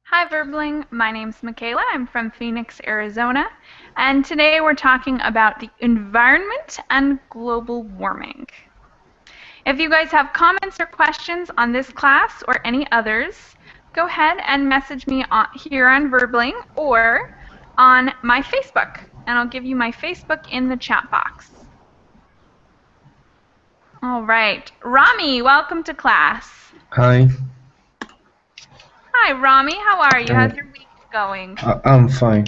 Hi Verbling, my name's Michaela. I'm from Phoenix, Arizona, and today we're talking about the environment and global warming. If you guys have comments or questions on this class or any others, go ahead and message me here on Verbling or on my Facebook, and I'll give you my Facebook in the chat box. All right, Rami, welcome to class. Hi, Hi Rami, how are you? uh, How's your week going? I'm fine.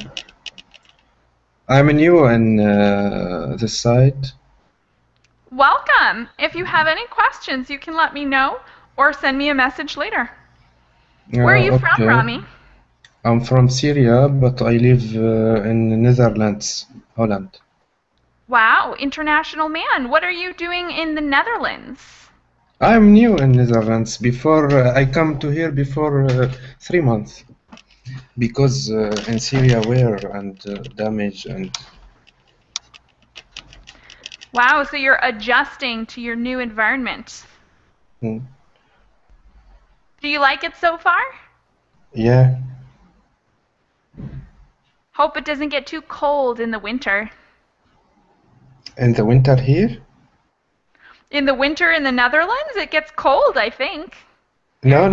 I'm new in the site. Welcome! If you have any questions, you can let me know or send me a message later. Where are you from, Okay. Rami? I'm from Syria, but I live in Netherlands, Holland. Wow, international man. What are you doing in the Netherlands? I'm new in Netherlands. Before I come to here before 3 months because in Syria war and damage and Wow, so you're adjusting to your new environment. mm, Do you like it so far? yeah. Hope it doesn't get too cold in the winter. In the winter here? In the winter in the Netherlands, it gets cold, I think. No.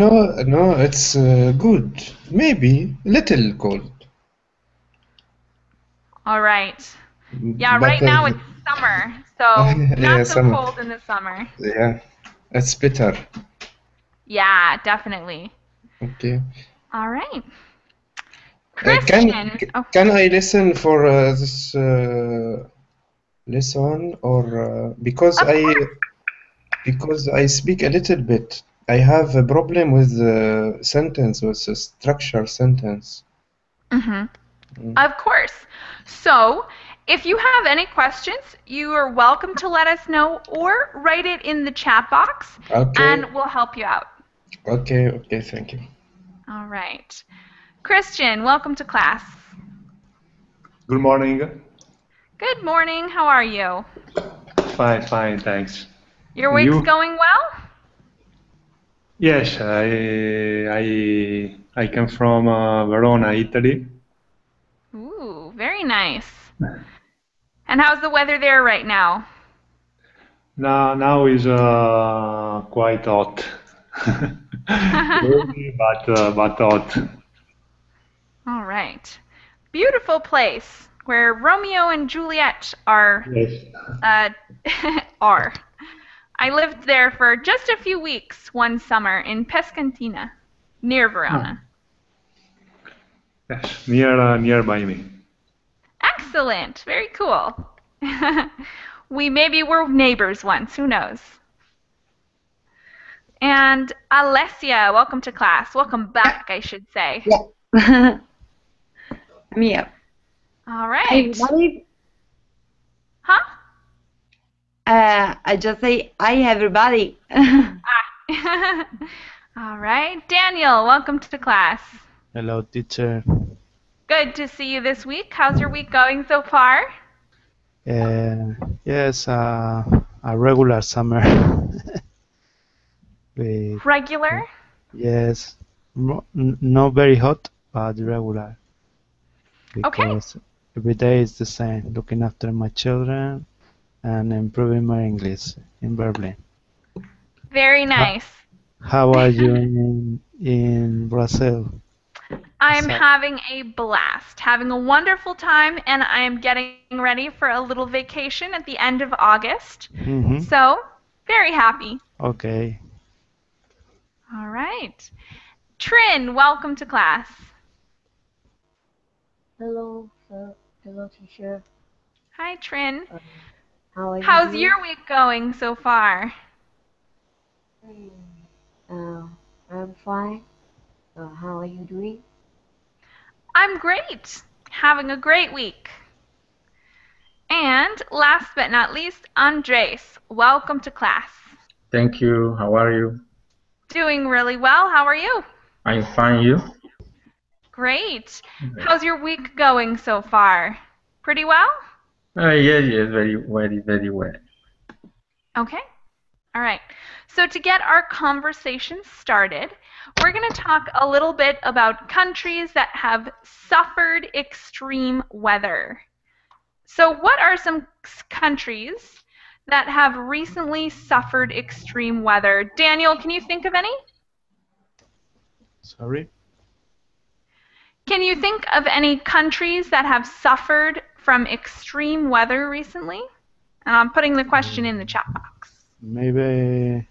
It's good. Maybe little cold, All right. Yeah, but right now it's summer, so yeah, not so summer. cold in the summer. Yeah, it's better. Yeah, definitely. Okay. All right. Uh, can Christian. Oh, can I listen for this lesson or of course. because I speak a little bit. I have a problem with the sentence with the structure sentence. Hmm. Mm. Of course. So, if you have any questions, you are welcome to let us know or write it in the chat box Okay, and we'll help you out. okay, thank you. All right. Christian, welcome to class. Good morning. Good morning. How are you? Fine, thanks. Your And week's you? going well? Yes, I come from Verona, Italy. Ooh, very nice. And how's the weather there right now? Now is quite hot. Gloomy, but hot. All right. Beautiful place where Romeo and Juliet Yes. uh, are. I lived there for just a few weeks one summer in Pescantina, near Ah, Verona. yes, nearby me. Excellent. Very cool. We maybe were neighbors once. Who knows? And Alessia, welcome to class. Welcome Yeah, back, I should say. yeah. Mia. All Hi, right. everybody. Huh? I just say hi, everybody. Ah. All right. Daniel, welcome to class. Hello, teacher. Good to see you this week. How's your week going so far? Yes, a regular summer. With, Regular? yes, not very hot, but regular. Okay. Because every day is the same, looking after my children and improving my English in Berlin. Very How, nice. how are you in Brazil? I'm Asa- having a blast, having a wonderful time, and I am getting ready for a little vacation at the end of August. Mhm. So, very happy. Okay. All right. Trin, welcome to class. Hello, sir. Hello, teacher. Hi, Trin. How are you How's doing? your week going so far? Hmm, I'm fine. How are you doing? I'm great. Having a great week. And last but not least, Andres, welcome to class. Thank you. How are you? Doing really well. How are you? I'm fine. You? Great. How's your week going so far? Pretty well? Yes, very well. Okay. All right. So to get our conversation started, we're going to talk a little bit about countries that have suffered extreme weather. So what are some countries that have recently suffered extreme weather? Daniel, can you think of any? Sorry? Can you think of any countries that have suffered from extreme weather recently? And I'm putting the question in the chat box. Maybe,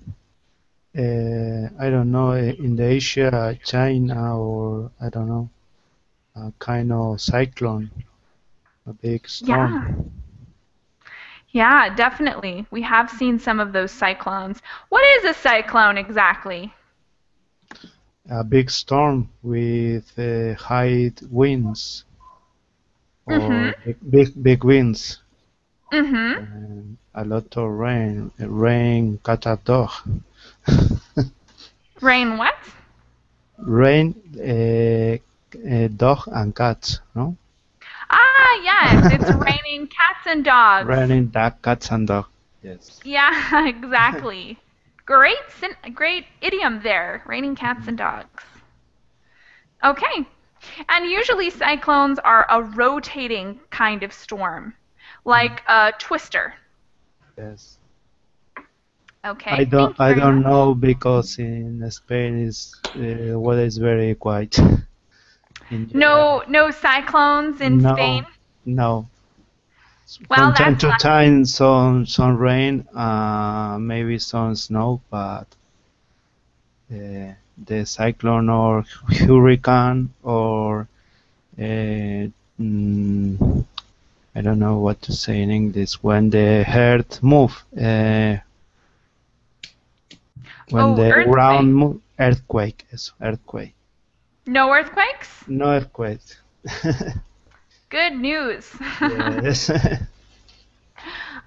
I don't know, in the Asia, China, or I don't know, a kind of cyclone, a big storm. Yeah, definitely. We have seen some of those cyclones. What is a cyclone exactly? A big storm with high winds, or big winds. And a lot of rain. Rain catch a dog. Rain what? Rain, dog and cats, no? Ah, yes, it's raining cats and dogs. Raining cats and dog. Yes. Yeah, exactly. Great idiom there, raining cats and dogs. Okay, and usually cyclones are a rotating kind of storm, like a twister. Yes. Okay. I don't know, because in Spain is weather is very quiet. No cyclones in Spain? No. Well, from time to time, some rain, maybe some snow, but the cyclone or hurricane or I don't know what to say in English, when the earth move, when the ground move, earthquake. No earthquakes? No earthquakes. Good news. Yes.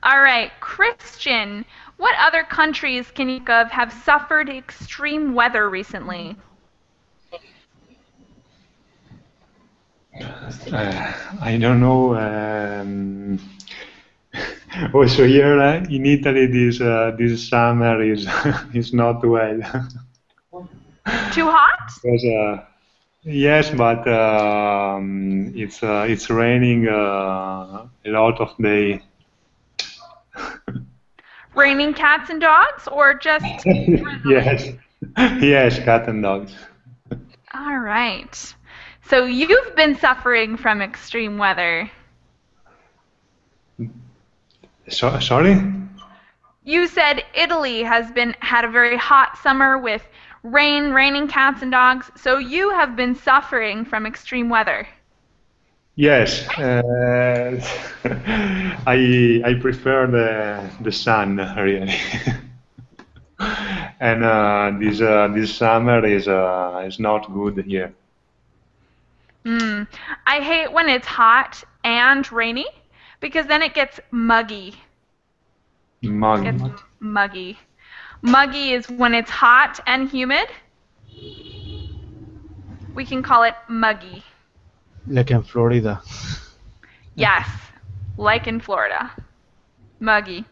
All right, Christian, what other countries can you think of have suffered extreme weather recently? I don't know. Also here in Italy, this summer is not well. Too hot? Because, yes, but it's raining a lot of day. Raining cats and dogs, or just Yes, cat and dogs. All right. So you've been suffering from extreme weather. Sorry? You said Italy had a very hot summer with raining cats and dogs. So you have been suffering from extreme weather. Yes, I prefer the sun really, and this summer is not good here. I hate when it's hot and rainy, because then it gets muggy. Muggy. Muggy is when it's hot and humid. We can call it muggy. Like in Florida. Yes, like in Florida. Muggy.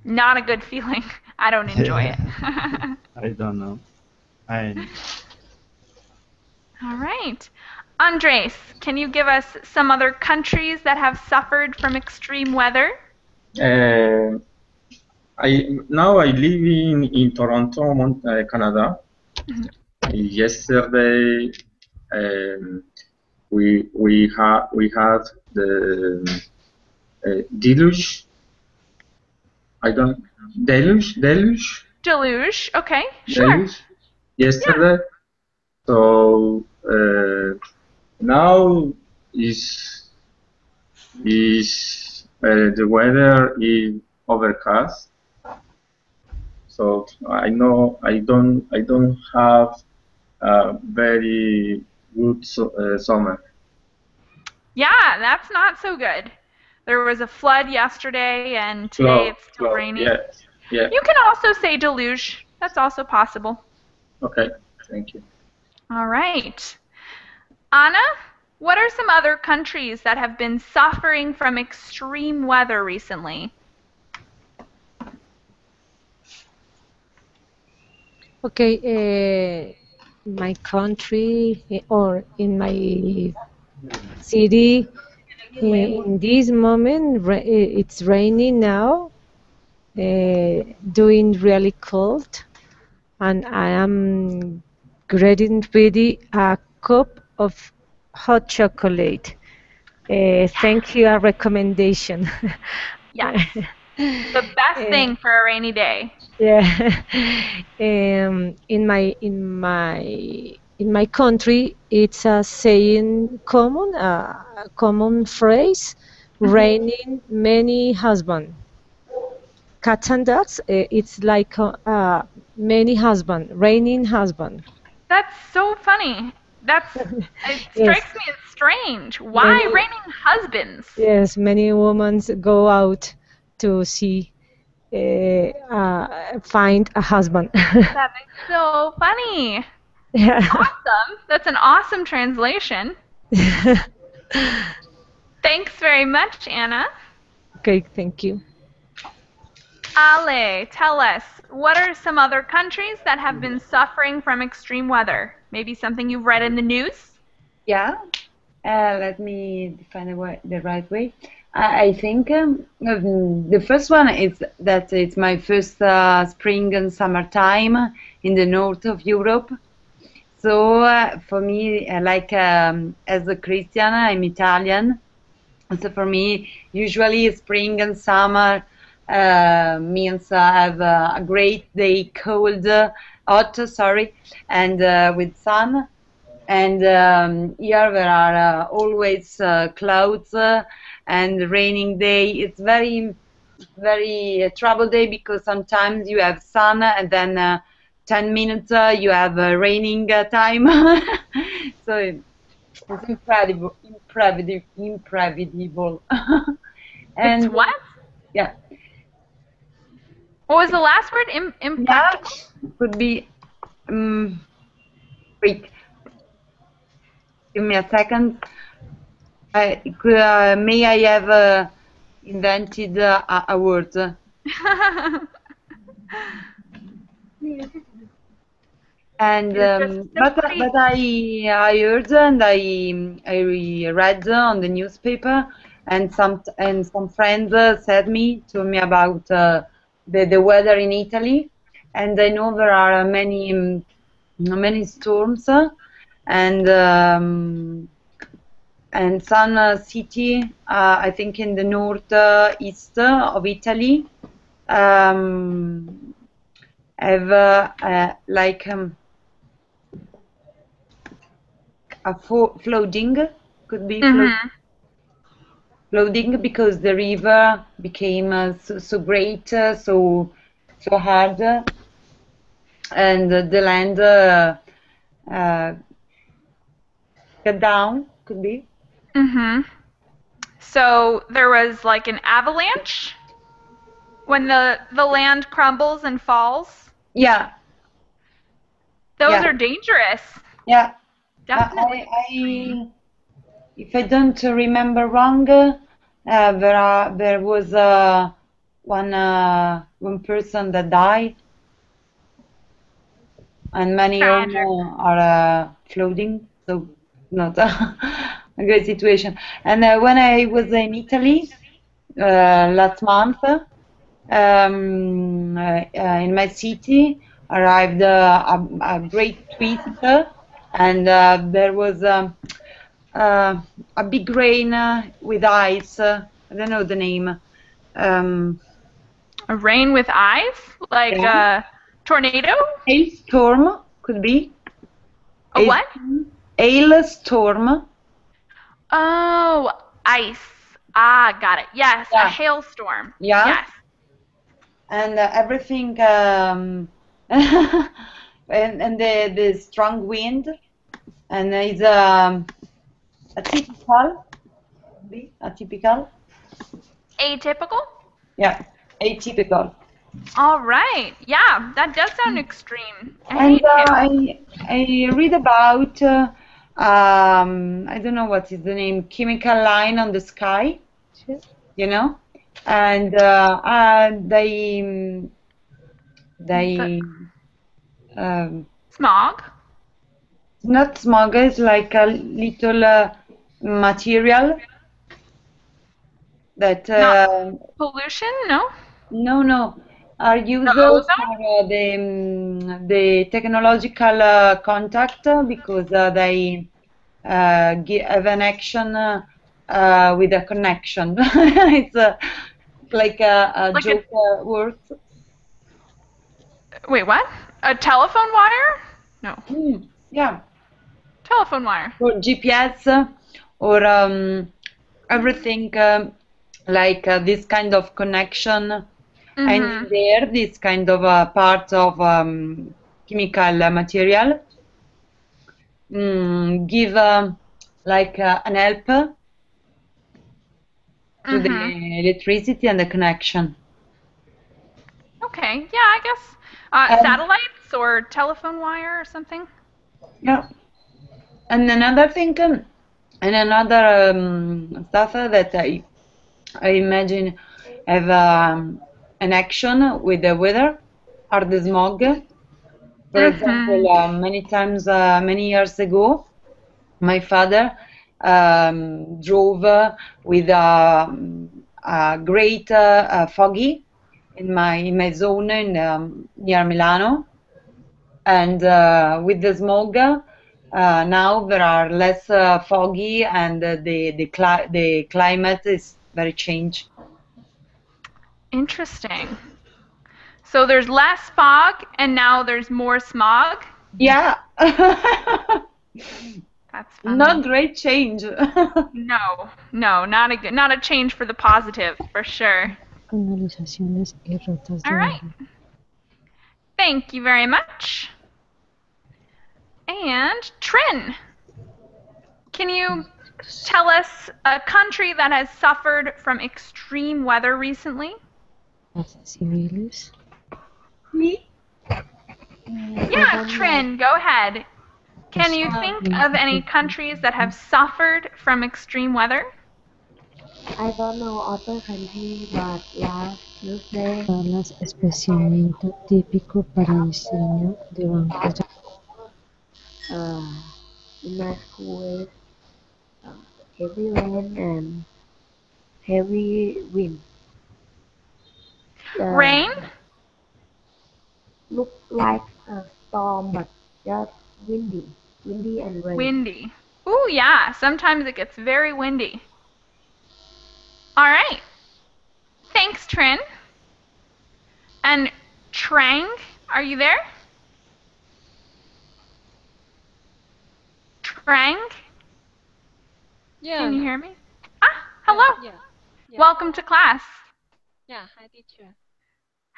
Not a good feeling. I don't enjoy it. I don't know. All right. Andres, can you give us some other countries that have suffered from extreme weather? Now I live in Toronto, Canada. Yesterday, we had the deluge. Deluge. Okay, sure. Deluge yesterday. Yeah. So now is the weather is overcast. So I know I don't have a very good summer. Yeah, that's not so good. There was a flood yesterday, and today it's still raining. Yes. Yeah. You can also say deluge. That's also possible. Okay, thank you. All right. Anna, what are some other countries that have been suffering from extreme weather recently? Okay, my country or in my city, in this moment, it's raining now, doing really cold, and I am getting ready a cup of hot chocolate. Thank you, a recommendation. Yes. The best Uh, thing for a rainy day. Yeah. In my country, it's a saying common, a common phrase, raining many husband. Cats and dogs, it's like many husband, raining husband. That's so funny. It Yes, strikes me as strange. Why many, raining husbands? yes, many women go out to see, find a husband. That is so funny. Yeah. Awesome. That's an awesome translation. Thanks very much, Anna. Okay, thank you. Ale, tell us, what are some other countries that have been suffering from extreme weather? Maybe something you've read in the news? Yeah. Let me define the right way. I think the first one is that it's my first spring and summertime in the north of Europe. So for me, like as a Christian, I'm Italian. So for me, usually spring and summer means I have a great day, cold, hot, sorry, and with sun. And here there are always clouds and raining day. It's very trouble day because sometimes you have sun and then 10 minutes you have raining time. So it's imprevisible. It's And what? yeah, What was the last word? Impractical? could be quick. Give me a second. May I have invented a word? And You're just but simply I heard and I read on the newspaper and some friends told me about the weather in Italy, and I know there are many storms and some city I think in the north east of Italy have like a flooding, could be flooding because the river became so great, so hard, and the land got down, could be. So there was like an avalanche when the land crumbles and falls. Yeah, Those yeah, are dangerous. yeah. Definitely. If I don't remember wrong, there was one person that died, and many Tragic. are floating, so not a great situation. And when I was in Italy last month, in my city arrived a great twist, and there was a big rain with ice. I don't know the name. Um, A rain with eyes? Like yeah. a tornado? Hailstorm could be. A what? Hailstorm. Oh, ice. Ah, got it. Yes, a Yeah. hailstorm. Yeah. Yes. And everything, and the strong wind, and it's atypical. Atypical. Atypical? Yeah, atypical. All right. Yeah, that does sound extreme. I And hate hail. I read about I don't know what is the name, chemical line on the sky, you know, and they Smog? Not smog, it's like a little material that Not pollution? No? no are used The ozone? for the technological contact because they have an action with a connection. It's like a Like joke word. Wait, what? A telephone wire? No. Yeah, Telephone wire. for GPS or everything like this kind of connection. And in there, this kind of part of chemical material give like an help to the electricity and the connection. Okay, yeah, I guess satellites or telephone wire or something. Yeah. And another thing, and another stuff that I imagine have an action with the weather are the smog. For example, many times, many years ago, my father drove with a great foggy in my zone in, near Milano, and with the smog, now there are less foggy, and the climate is very changed. Interesting. So there's less fog, and now there's more smog? Yeah. That's funny. Not great change. No, not a change for the positive, for sure. Canalizaciones y rutas de All right. Thank you very much. And Trin, can you tell us a country that has suffered from extreme weather recently? civiles. Me? Yeah, Trin, go ahead. Can you think of any countries that have suffered from extreme weather? I don't know other country, but last Tuesday, Salas especialmente típico para diseño de bancos. in my school, heavy rain and heavy wind. Rain? Look like a storm, but just windy and rain. Windy. Ooh, yeah, sometimes it gets very windy. All right. Thanks, Trin. And Trang, are you there? Trang? Yeah. Can you hear me? Hello. Yeah. Welcome to class. Yeah. Hi, teacher.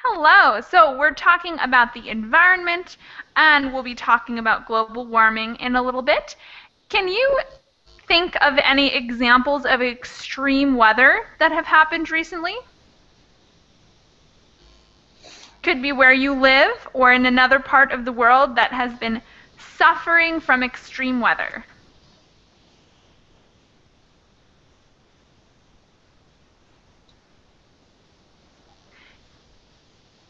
Hello. So we're talking about the environment, and we'll be talking about global warming in a little bit. Can you think of any examples of extreme weather that have happened recently? Could be where you live or in another part of the world that has been suffering from extreme weather.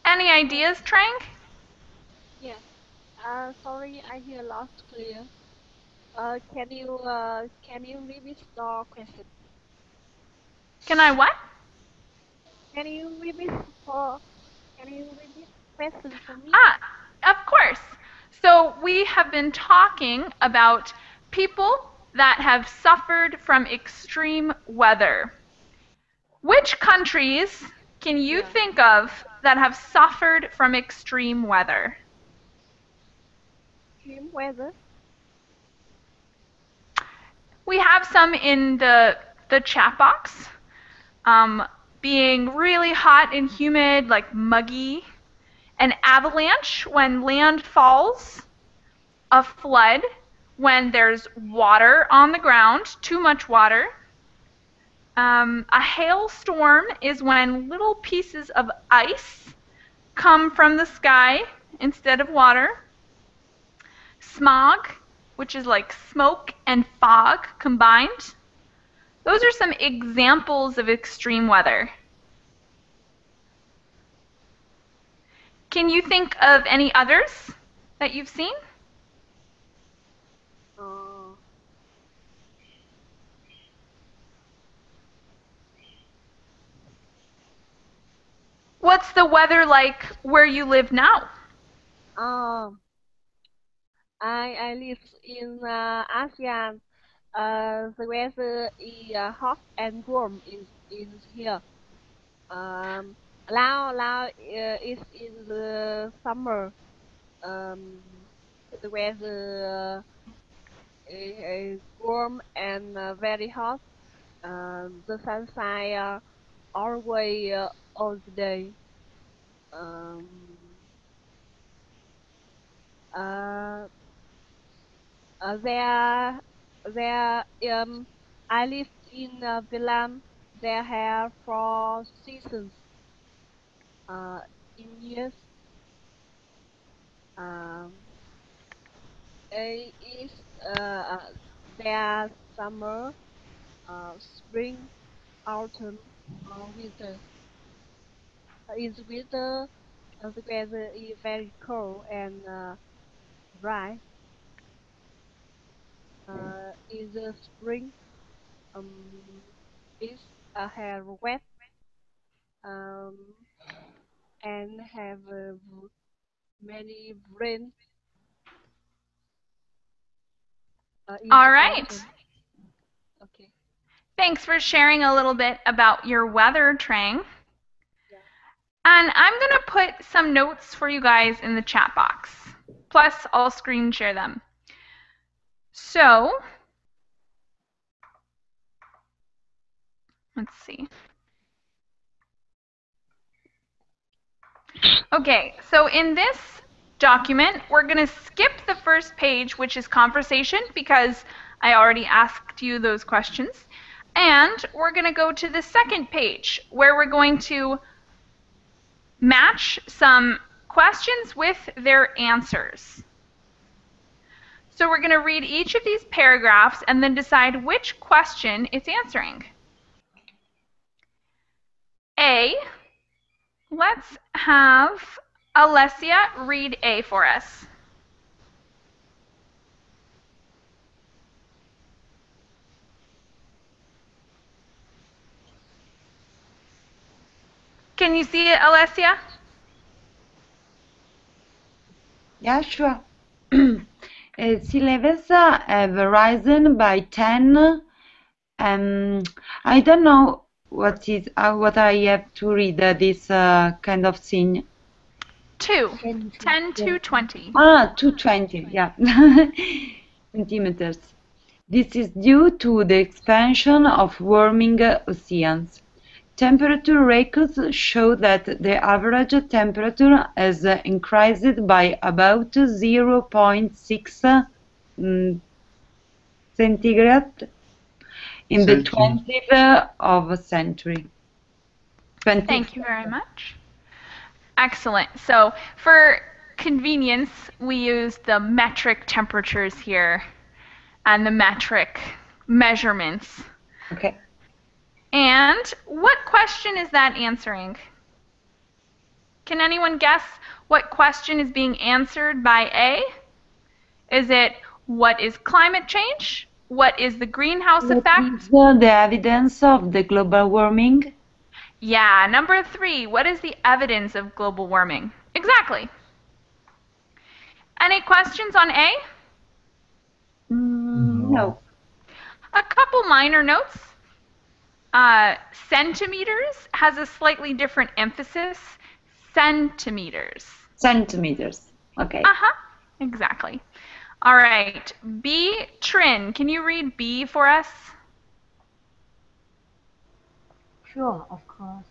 Any ideas, Trang? Yes. Sorry, I hear lost clear. Can you repeat the question? Can I what? Can you repeat question for me? Of course. So we have been talking about people that have suffered from extreme weather. Which countries can you think of that have suffered from extreme weather? Extreme weather? We have some in the chat box. Being really hot and humid, like muggy. An avalanche when land falls. A flood when there's water on the ground, too much water. A hailstorm is when little pieces of ice come from the sky instead of water. Smog, which is like smoke and fog combined. Those are some examples of extreme weather. Can you think of any others that you've seen? Uh, What's the weather like where you live now? uh, I live in ASEAN. The weather is hot and warm in here. Um, now it's in the summer. Um, the weather is warm and very hot. The sun shine all the way all the day. Um, uh, there I live in Vietnam. They have 4 seasons in years. Um, it is there summer, spring, autumn, winter. In the winter, the weather is very cold and dry. In the spring, um, it's have wet um, and have many rain. In All the right. autumn. Okay. Thanks for sharing a little bit about your weather, Trang. Yeah. And I'm going to put some notes for you guys in the chat box. Plus, I'll screen share them. So, let's see. Okay, so in this document, we're going to skip the first page, which is conversation, because I already asked you those questions. And we're going to go to the second page, where we're going to match some questions with their answers. So we're going to read each of these paragraphs and then decide which question it's answering. A, let's have Alessia read A for us. Can you see it, Alessia? Yeah, sure. Sea levels have risen by 10. I don't know what I have to read this kind of thing. 10 to 20. Ah, 220, yeah. Centimeters. This is due to the expansion of warming oceans. Temperature records show that the average temperature has increased by about 0.6 centigrade in the 20th of a century. Thank you very much. Excellent. So for convenience, we use the metric temperatures here and the metric measurements. Okay. And what question is that answering? Can anyone guess what question is being answered by A? Is it what is climate change? What is the greenhouse effect? What is the evidence of the global warming? Yeah, number 3, what is the evidence of global warming? Exactly. Any questions on A? No. A couple minor notes. Centimeters has a slightly different emphasis. Centimeters. Centimeters. Okay. Uh-huh. Exactly. All right. B, Trin, can you read B for us? Sure, of course.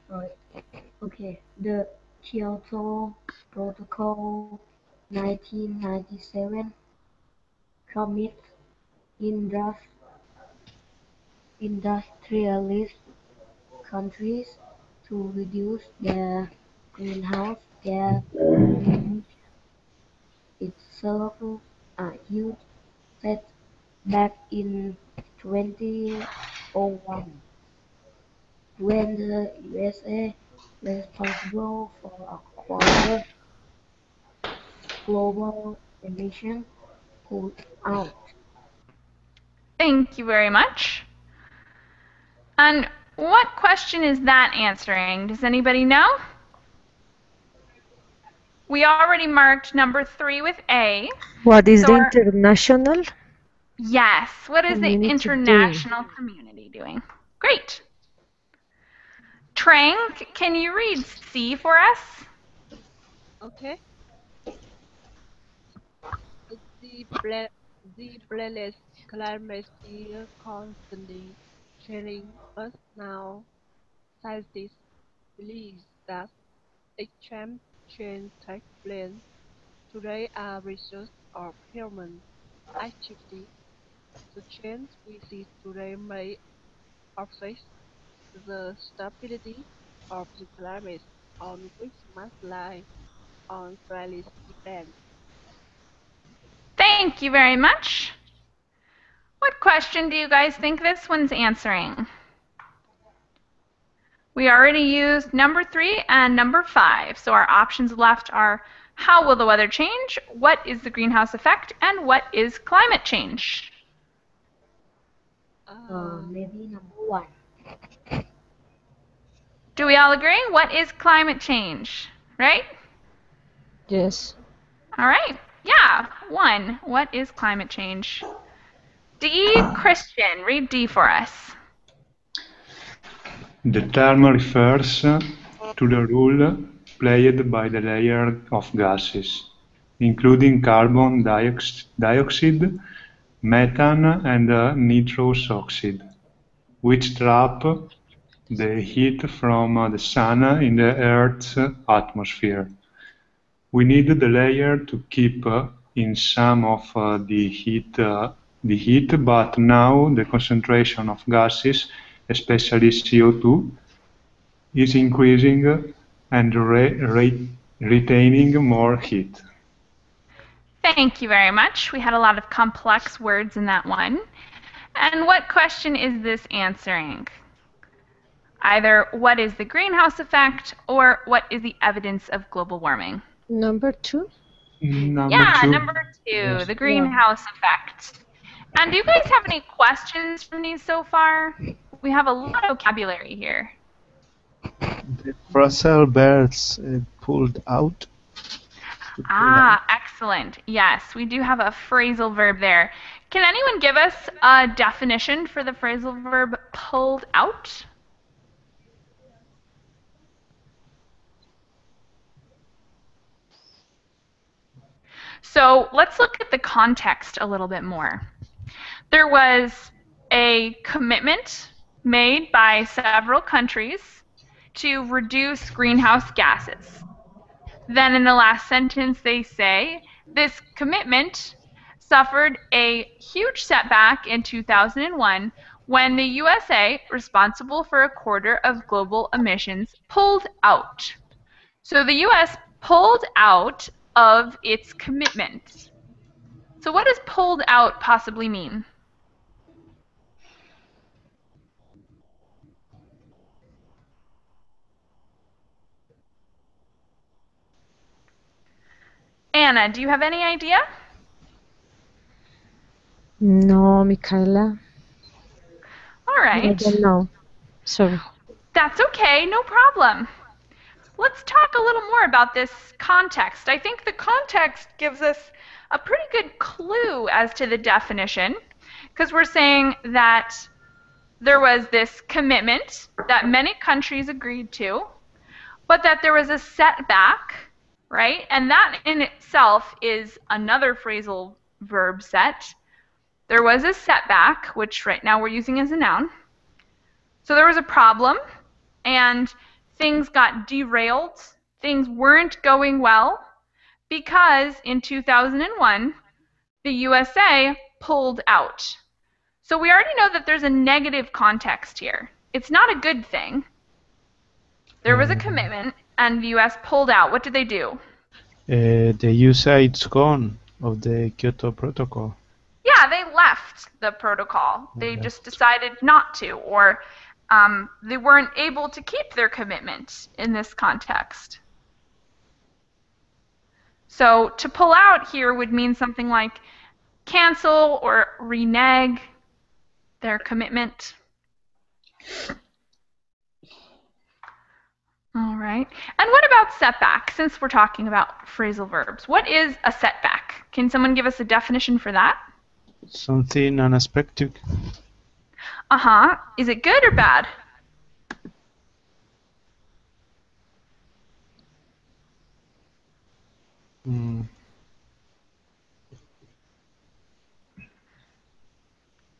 Right. Okay, the Kyoto Protocol 1997 commits industrialist countries to reduce their greenhouse gas emissions. It suffered a huge setback in 2001 when the USA responsible for a quarter global emission pulled out. Thank you very much. And what question is that answering? Does anybody know? We already marked number 3 with A. What is So the our- international Yes, what is the community international community doing? Great. Trang, can you read C for us? Okay. The planet climate is constantly changing us now. Scientists believe that extreme change takes place. Today are results of human activity. The change we see today may affect the stability of the climate on which much life on planet depends. Thank you very much. What question do you guys think this one's answering? We already used number 3 and number 5, so our options left are how will the weather change, what is the greenhouse effect, and what is climate change? Maybe number 1. Do we all agree? What is climate change, right? Yes. All right, yeah, 1. What is climate change? D, Christian, read D for us. The term refers to the role played by the layer of gases, including carbon dioxide, methane, and nitrous oxide, which trap the heat from the sun in the Earth's atmosphere. We need the layer to keep in some of the heat, but now the concentration of gases, especially CO2, is increasing and retaining more heat. Thank you very much. We had a lot of complex words in that one. And what question is this answering? Either what is the greenhouse effect or what is the evidence of global warming? Number 2? Number Yeah, 2. number 2, Yes. the greenhouse effect. And do you guys have any questions from these so far? We have a lot of vocabulary here. The phrasal verbs pulled out. Ah, excellent. Yes, we do have a phrasal verb there. Can anyone give us a definition for the phrasal verb pulled out? So let's look at the context a little bit more. There was a commitment made by several countries to reduce greenhouse gases. Then in the last sentence they say, this commitment suffered a huge setback in 2001 when the USA, responsible for a quarter of global emissions, pulled out. So the US pulled out of its commitment. So what does pulled out possibly mean? Anna, do you have any idea? No, Michaela. All I right. don't know. Sorry. That's okay, no problem. Let's talk a little more about this context. I think the context gives us a pretty good clue as to the definition, because we're saying that there was this commitment that many countries agreed to, but that there was a setback, right? And that in itself is another phrasal verb set. There was a setback, which right now we're using as a noun. So there was a problem, and things got derailed. Things weren't going well because in 2001, the USA pulled out. So we already know that there's a negative context here. It's not a good thing. There was a commitment, and the US pulled out. What did they do? The usage gone of the Kyoto Protocol. Yeah, they left the protocol. They just decided not to, or they weren't able to keep their commitment in this context. So to pull out here would mean something like cancel or renege their commitment. All right. And what about setback, since we're talking about phrasal verbs? What is a setback? Can someone give us a definition for that? Something unexpected. Uh-huh. Is it good or bad?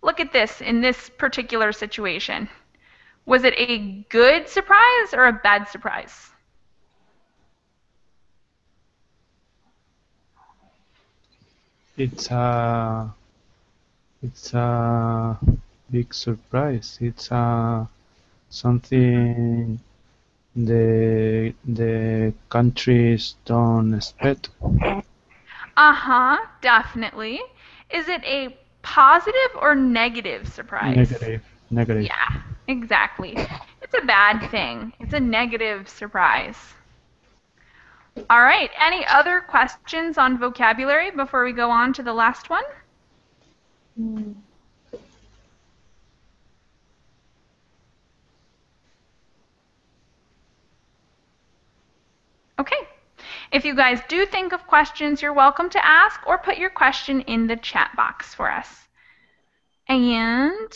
Look at this in this particular situation. Was it a good surprise or a bad surprise? It's a big surprise. It's something the countries don't expect. Uh-huh, definitely. Is it a positive or negative surprise? Negative. Yeah, exactly. It's a bad thing. It's a negative surprise. All right, any other questions on vocabulary before we go on to the last one? Okay. If you guys do think of questions, you're welcome to ask or put your question in the chat box for us. And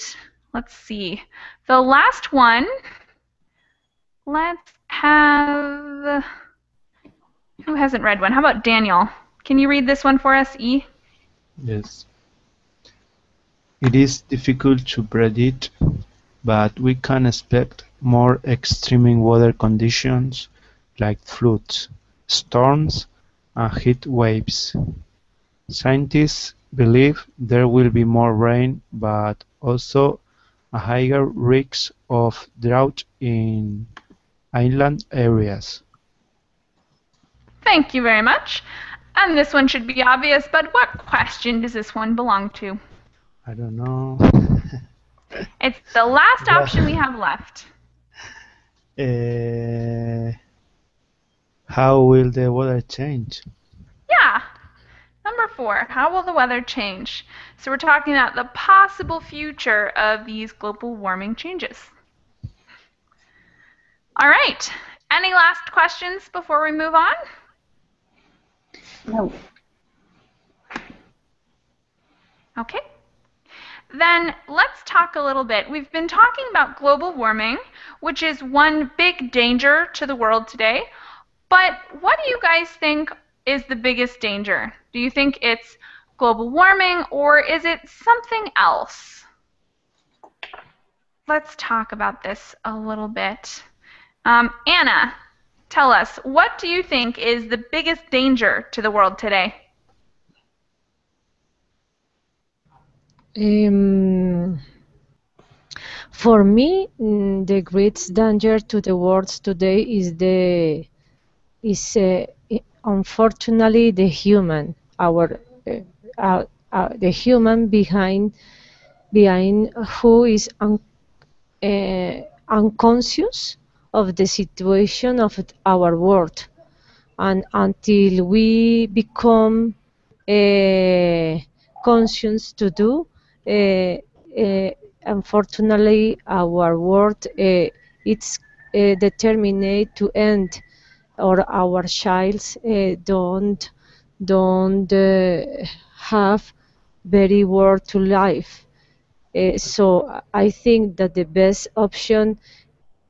let's see. The last one, let's have, who hasn't read one? How about Daniel? Can you read this one for us, E? Yes. It is difficult to predict, but we can expect more extreme weather conditions like floods, storms, and heat waves. Scientists believe there will be more rain, but also a higher risk of drought in inland areas. Thank you very much. And this one should be obvious, but what question does this one belong to? I don't know. It's the last option we have left. How will the weather change? Yeah. Number 4, how will the weather change? So we're talking about the possible future of these global warming changes. All right. Any last questions before we move on? No. Okay. Then let's talk a little bit. We've been talking about global warming, which is one big danger to the world today. But what do you guys think is the biggest danger? Do you think it's global warming or is it something else? Let's talk about this a little bit. Anna, tell us, what do you think is the biggest danger to the world today? For me, the greatest danger to the world today is unfortunately the human, the human behind who is unconscious of the situation of our world, and until we become conscious to do. Unfortunately, our world it's determined to end, or our childs don't have very world to life. So I think that the best option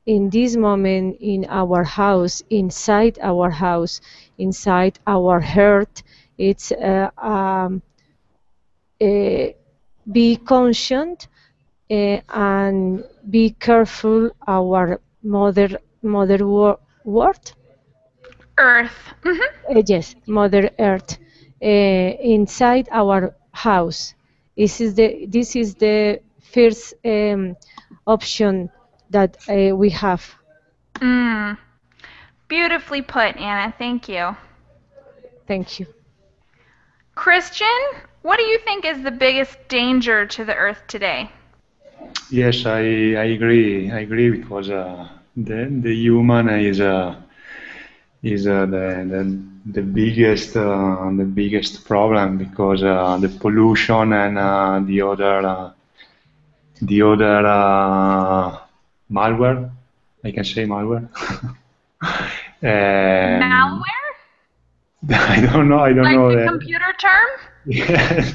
in this moment in our house, inside our heart, it's be conscient and be careful our mother world. Earth. Yes, Mother Earth inside our house. This is the first option that we have. Beautifully put, Anna. Thank you. Thank you. Christian, what do you think is the biggest danger to the Earth today? Yes, I agree. I agree because the human is the biggest problem because the pollution and the other malware. I can say malware. um, Malware? I don't Like know the that. computer term? Yes.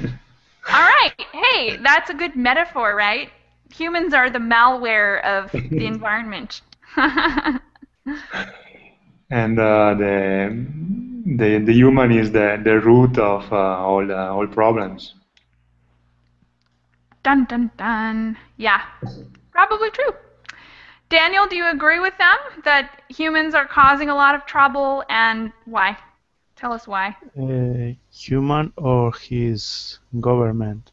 All right. Hey, that's a good metaphor, right? Humans are the malware of the environment. And the human is the root of all problems. Dun dun dun. Yeah, probably true. Daniel, do you agree with them that humans are causing a lot of trouble, and why? Tell us why. Human or his government?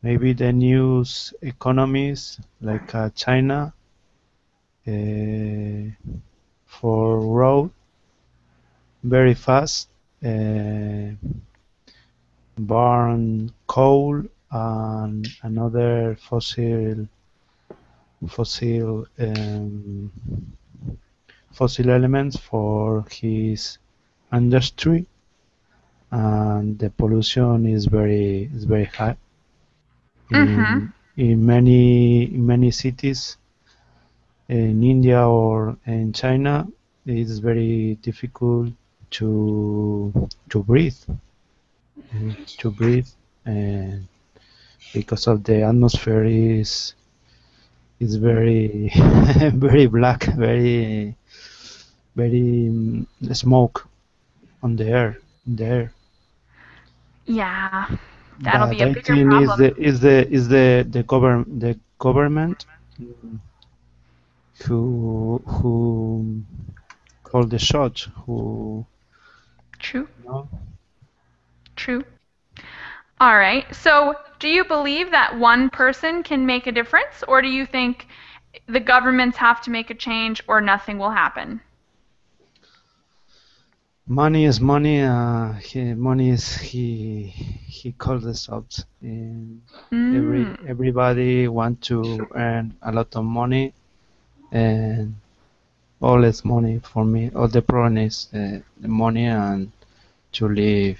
Maybe the news economies like China for road very fast, burn coal and another fossil fossil elements for his industry, and the pollution is very high Mm-hmm. in many cities in India or in China. It's very difficult to breathe, to breathe, and because of the atmosphere is very very black, very smoke on the air, in the air. Yeah, that'll But be a I bigger think problem. the government who call the shots, who True. you know. True. All right. So, do you believe that one person can make a difference, or do you think the governments have to make a change or nothing will happen? Money is money. Money is he calls the shots. And Mm. everybody want to earn a lot of money, and all is money for me. All the problem is the money and to live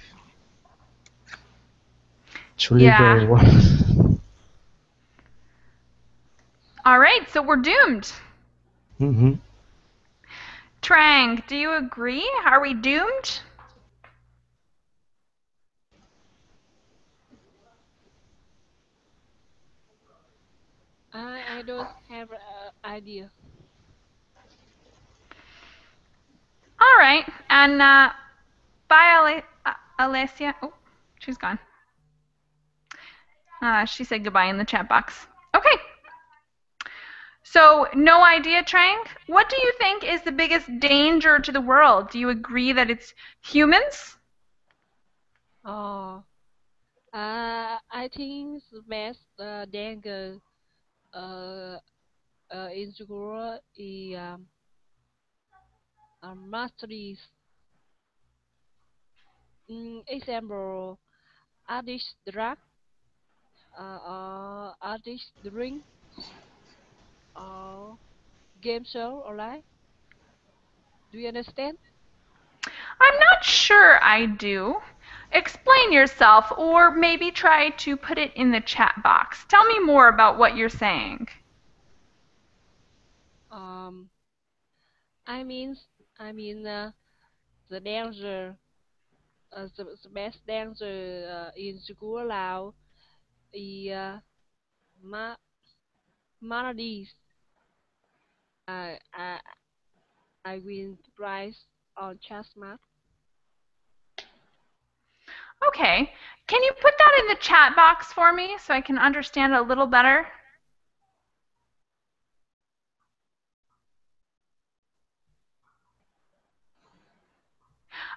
Yeah. very well. All right. So we're doomed. hmm Trang, do you agree? Are we doomed? I don't have an idea. All right. And bye, Alessia. Oh, she's gone. She said goodbye in the chat box. Okay. So, no idea, Trang. What do you think is the biggest danger to the world? Do you agree that it's humans? Oh, I think the best danger uh, in the world is masteries. Example, addict drug, addict drink, or game show online. Do you understand? I'm not sure I do. Explain yourself, or maybe try to put it in the chat box. Tell me more about what you're saying. Um, I mean, the danger, the best danger in the world is ma maladies. I I I win prize on Chessmark. Okay. Can you put that in the chat box for me so I can understand a little better?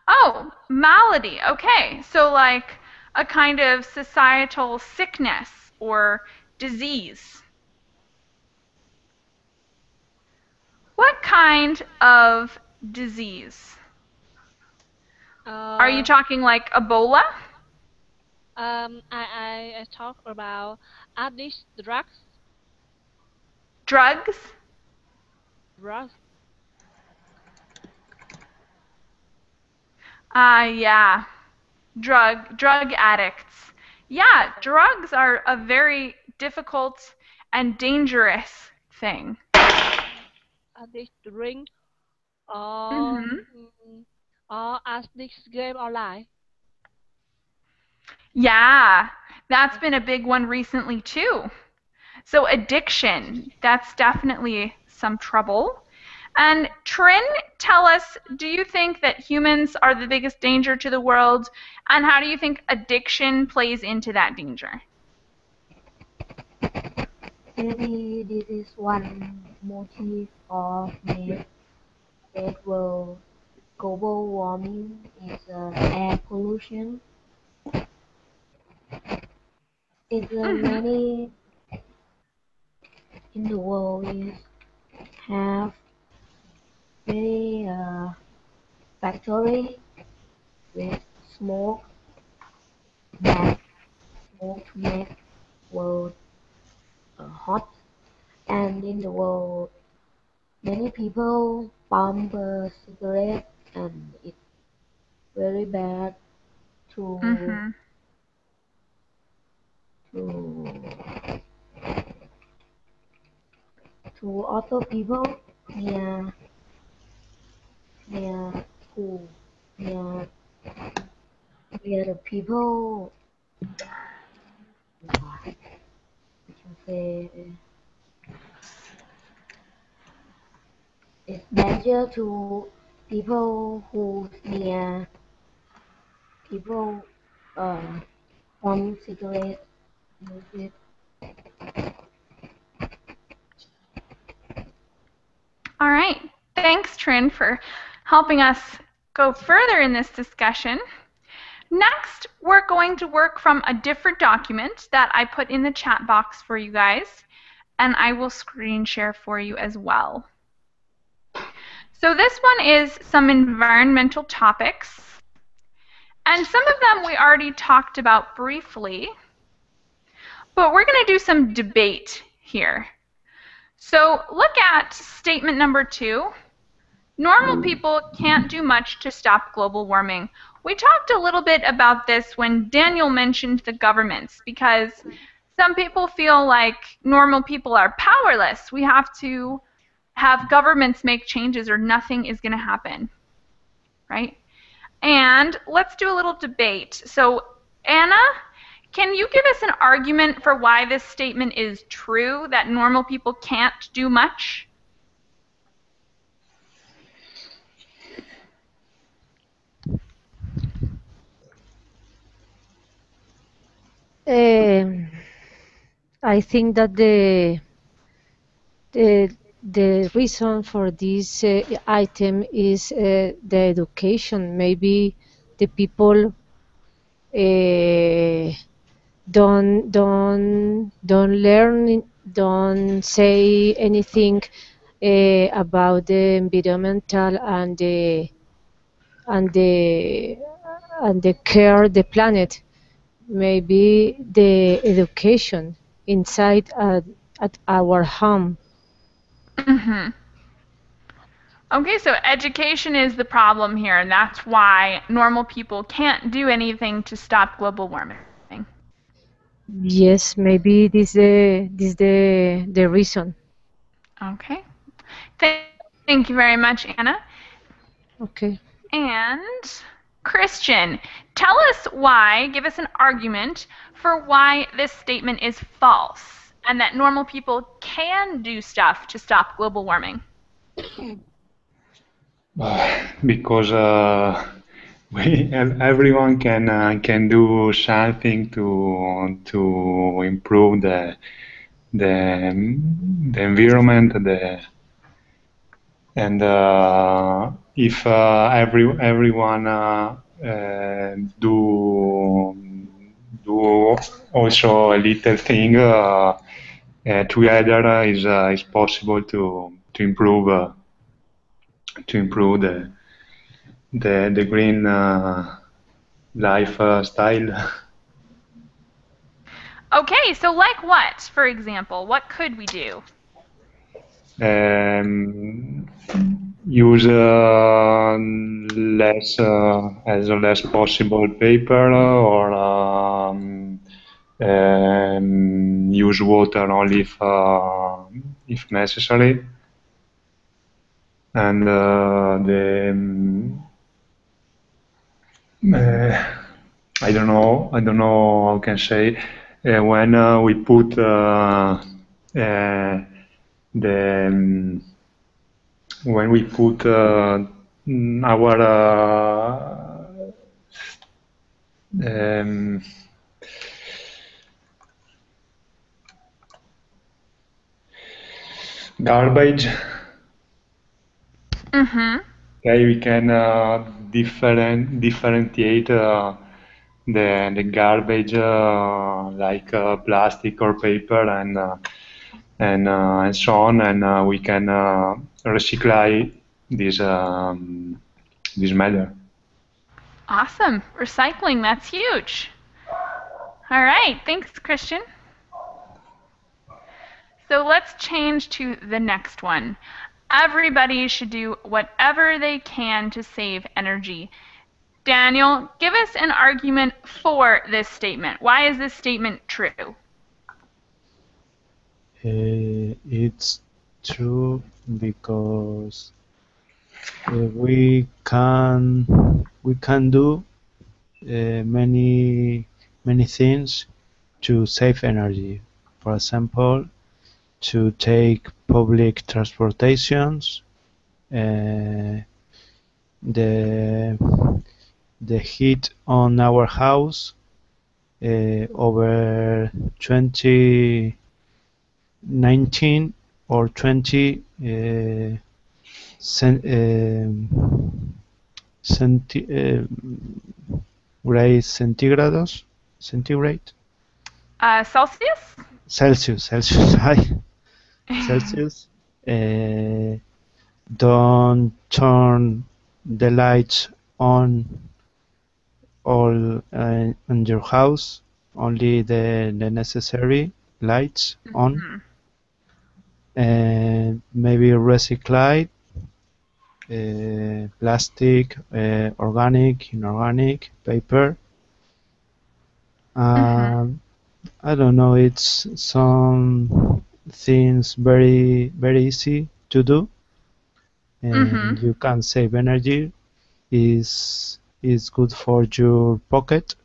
Oh, malady. Okay. So, like a kind of societal sickness or disease. What kind of disease? Are you talking like Ebola? I talk about addict drugs. Drugs? Drugs. Yeah. Drug addicts. Yeah, drugs are a very difficult and dangerous thing. Addict drink or Mm-hmm. addict game online. Yeah, that's been a big one recently too. So addiction, that's definitely some trouble. And Trin, tell us, do you think that humans are the biggest danger to the world? And how do you think addiction plays into that danger? Maybe this is one motive of the world global warming is air pollution. It's many in the world is have many factory with smoke that smoke make world hot, and in the world many people pump cigarette, and it's very bad to to to other people near near who near near the people I can say it's danger to people who near people on cigarette use it. All right. Thanks, Trin, for helping us go further in this discussion. Next, we're going to work from a different document that I put in the chat box for you guys, and I will screen share for you as well. So this one is some environmental topics, and some of them we already talked about briefly, but we're going to do some debate here. So look at statement number 2. Normal people can't do much to stop global warming. We talked a little bit about this when Daniel mentioned the governments, because some people feel like normal people are powerless. We have to have governments make changes or nothing is going to happen, right? And let's do a little debate. So Anna, can you give us an argument for why this statement is true, that normal people can't do much? I think that the reason for this item is the education. Maybe the people don't learn, don't say anything about the environmental and the care the planet. Maybe the education inside at our home. Mm-hmm. Okay, so education is the problem here, and that's why normal people can't do anything to stop global warming. Yes, maybe this the reason. Okay. Thank you very much, Anna. Okay. And Christian, tell us why, give us an argument for why this statement is false and that normal people can do stuff to stop global warming. Because everyone can do something to improve the environment, and if everyone do also a little thing together is possible to improve the green lifestyle. Okay, so like what, for example? What could we do? use less as less possible paper, or use water only if necessary. And I don't know how can say, when we put when we put our garbage, okay, we can differentiate the garbage like plastic or paper and so on, and we can recycle this matter. Awesome. Recycling, that's huge. All right, thanks, Christian. So let's change to the next one. Everybody should do whatever they can to save energy. Daniel, give us an argument for this statement. Why is this statement true? It's true because we can do many things to save energy. For example, to take public transportations, the heat on our house over 19 or 20 grade centigrados, centigrade. Celsius? Celsius, hi. Celsius. Don't turn the lights on all in your house. Only the necessary lights on. And maybe recycled plastic, organic, inorganic, paper. I don't know, it's some things very easy to do, and you can save energy. Is good for your pocket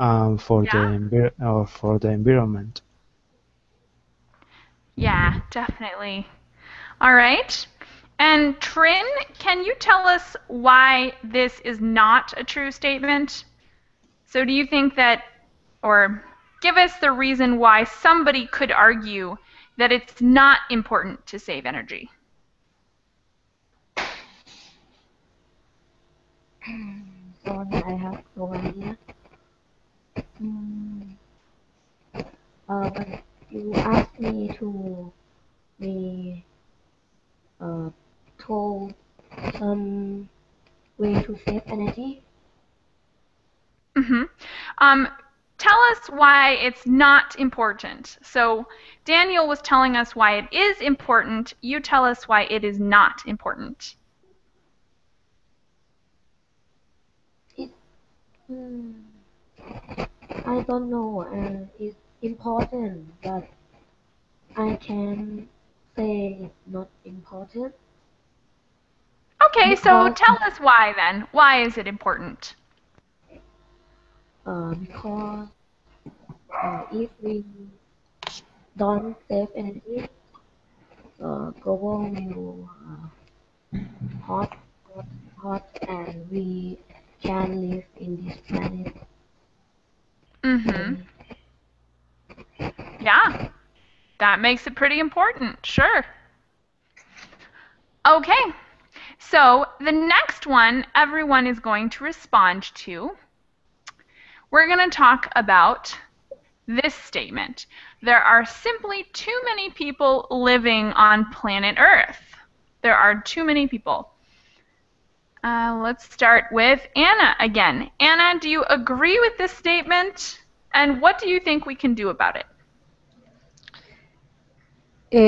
and for the environment. Yeah, definitely. All right. And Trin, can you tell us why this is not a true statement? So do you think that, or give us the reason why somebody could argue that it's not important to save energy? Sorry, I have no idea. But you asked me to be told some way to save energy. Tell us why it's not important. So Daniel was telling us why it is important. You tell us why it is not important. I don't know. It's important, but I can say it's not important. Okay, so tell us why then. Why is it important? Because if we don't save energy, global will hot, and we can live in this planet. Yeah, that makes it pretty important, sure. Okay, so the next one everyone is going to respond to. We're going to talk about this statement. There are simply too many people living on planet Earth. There are too many people. Let's start with Anna again. Anna, do you agree with this statement? And what do you think we can do about it?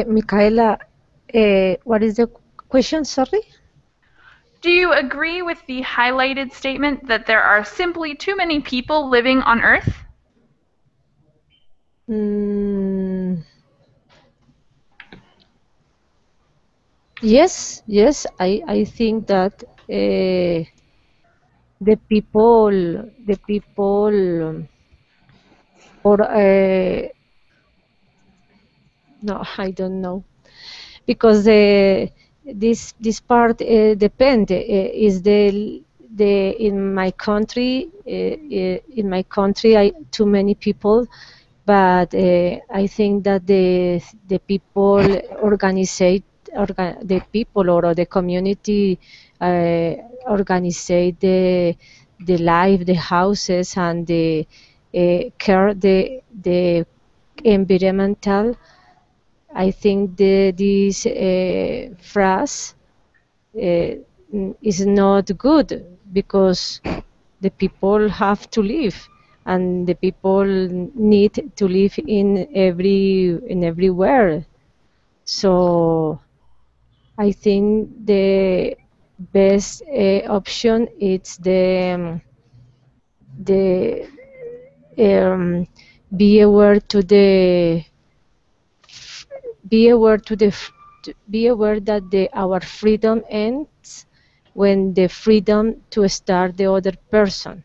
Micaela, What is the question? Sorry. Do you agree with the highlighted statement that there are simply too many people living on Earth? Yes, yes. I think that the people, or no, I don't know, because this part depend is the in my country too many people, but I think that the people the people or the community organize the life, the houses, and the care the environmental. I think this phrase is not good because the people have to live and the people need to live in everywhere. So I think the best option is the be aware to the be aware to the be aware that our freedom ends when the freedom to start the other person.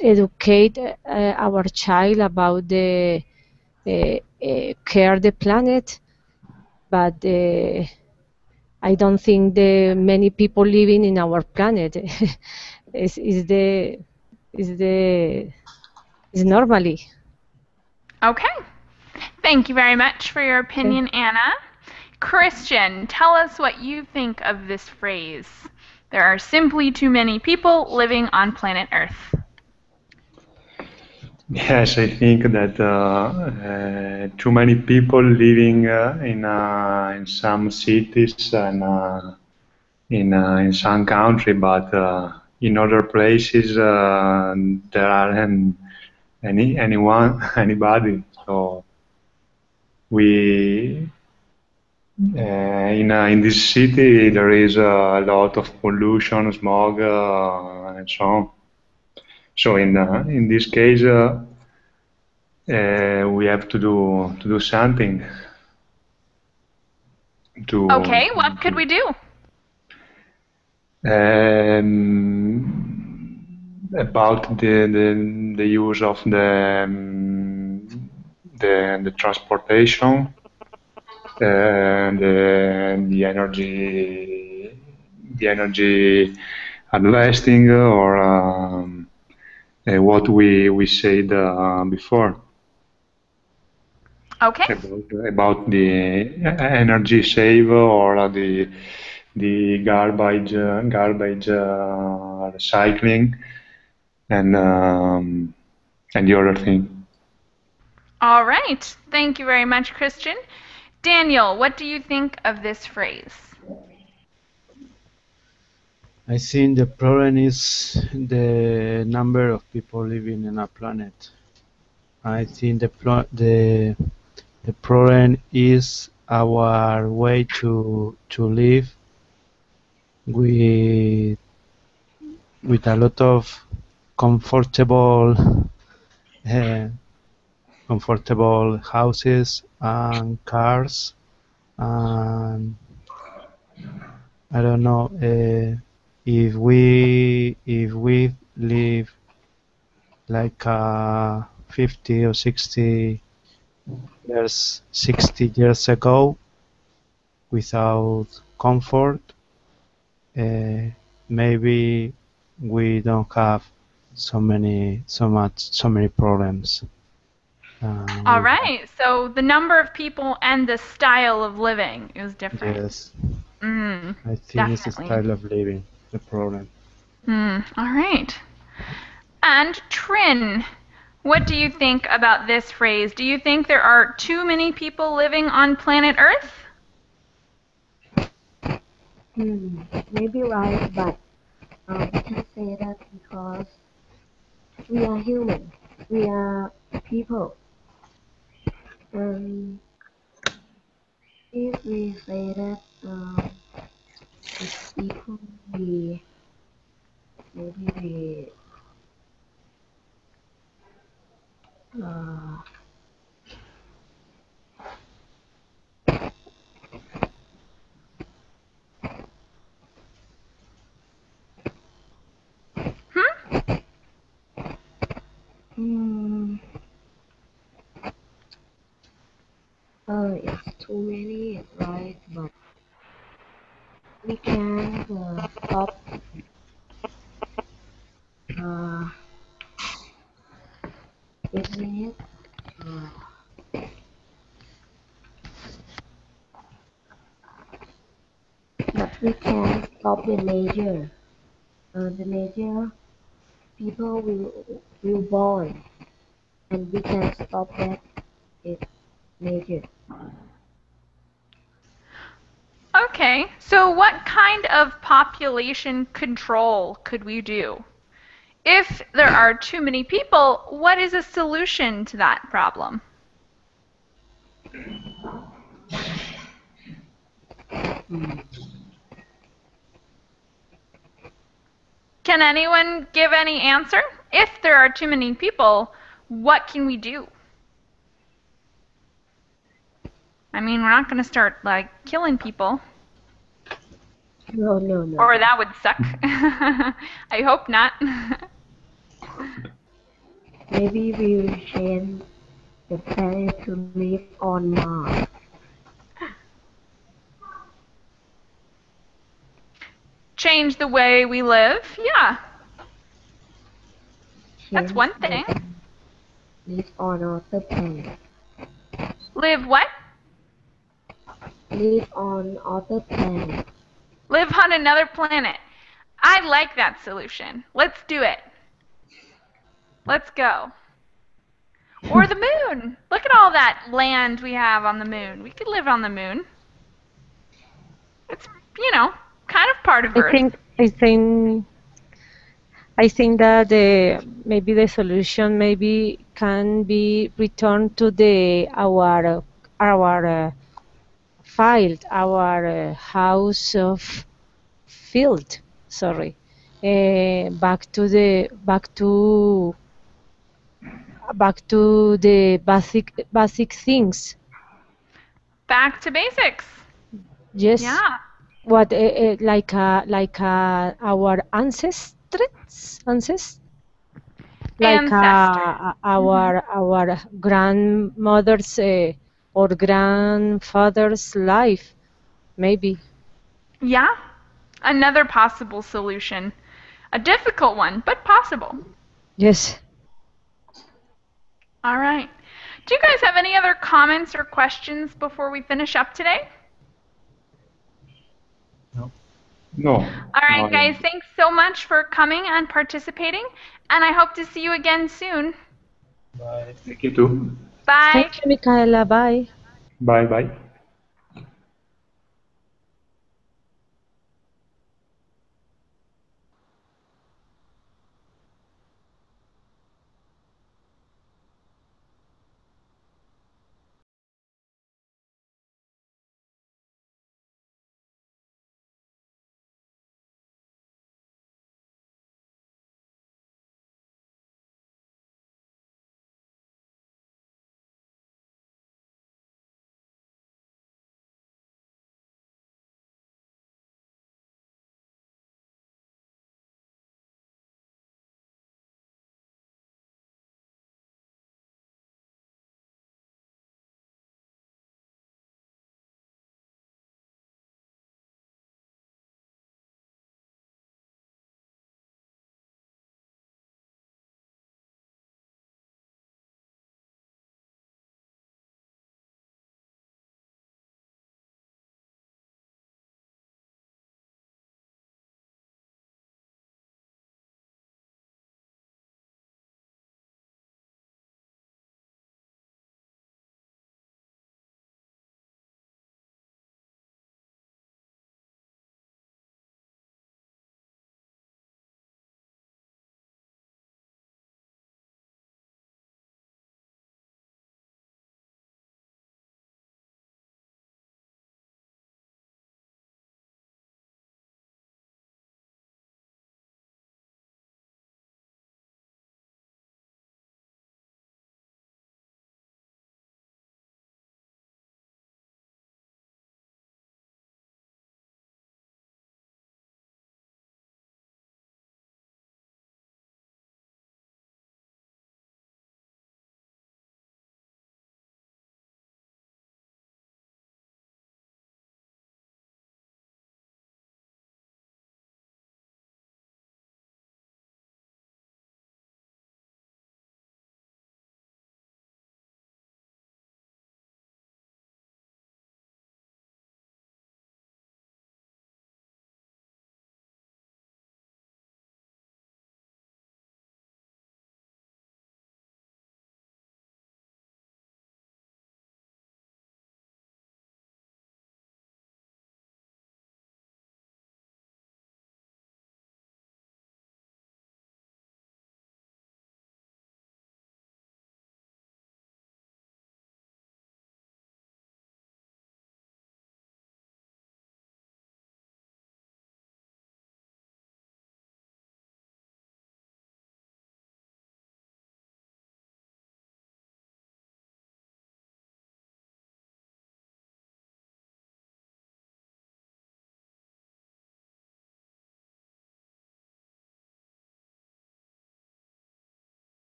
Educate our child about the care the planet, but I don't think the many people living in our planet is the is the is normally. Okay. Thank you very much for your opinion, Anna. Christian, tell us what you think of this phrase. There are simply too many people living on planet Earth. Yes, I think that too many people living in some cities and in some country, but in other places there aren't anybody. So we in this city there is a lot of pollution, smog, and so on. So in this case, we have to do something. Okay, what could we do? About the use of the transportation, the energy harvesting, or what we said before. Okay. About the energy save or the garbage recycling and the other thing. All right. Thank you very much, Christian. Daniel, what do you think of this phrase? I think the problem is the number of people living in our planet. I think the problem is our way to live with a lot of comfortable houses and cars, and I don't know if we live like 50 or 60 years ago without comfort, maybe we don't have so many problems. All right. So the number of people and the style of living is different. Yes. I think it's the style of living the problem. All right. And Trin, what do you think about this phrase? Do you think there are too many people living on planet Earth? Maybe right, but I can say that because we are human, we are people, and If we say that it's equally, maybe uh, mm, it's too many, right? But we can stop uh, isn't it? But we can stop the major. The major people will born, and we can stop that. It's major. Okay, so what kind of population control could we do? If there are too many people, what is a solution to that problem? Can anyone give any answer? If there are too many people, what can we do? I mean, we're not going to start, like, killing people. No. Or that would suck. I hope not. Maybe we will change the planet to live on Mars. Change the way we live? Yeah. That's one thing. Live on other planet. Live what? Live on other planet. Live on another planet. I like that solution. Let's do it. Let's go. Or the moon. Look at all that land we have on the moon. We could live on the moon. It's, you know, kind of part of Earth. I think that maybe the solution maybe can be returned to our field, our house of field. Sorry, back to the basic things. Back to basics. Yes. Yeah. What like our ancestors, like our grandmother's or grandfather's life, maybe. Yeah. Another possible solution. A difficult one, but possible. Yes. All right. Do you guys have any other comments or questions before we finish up today? No. All right, guys. Thanks so much for coming and participating, and I hope to see you again soon. Bye. Thank you too. Bye. Thank you, Michaela. Bye. Bye.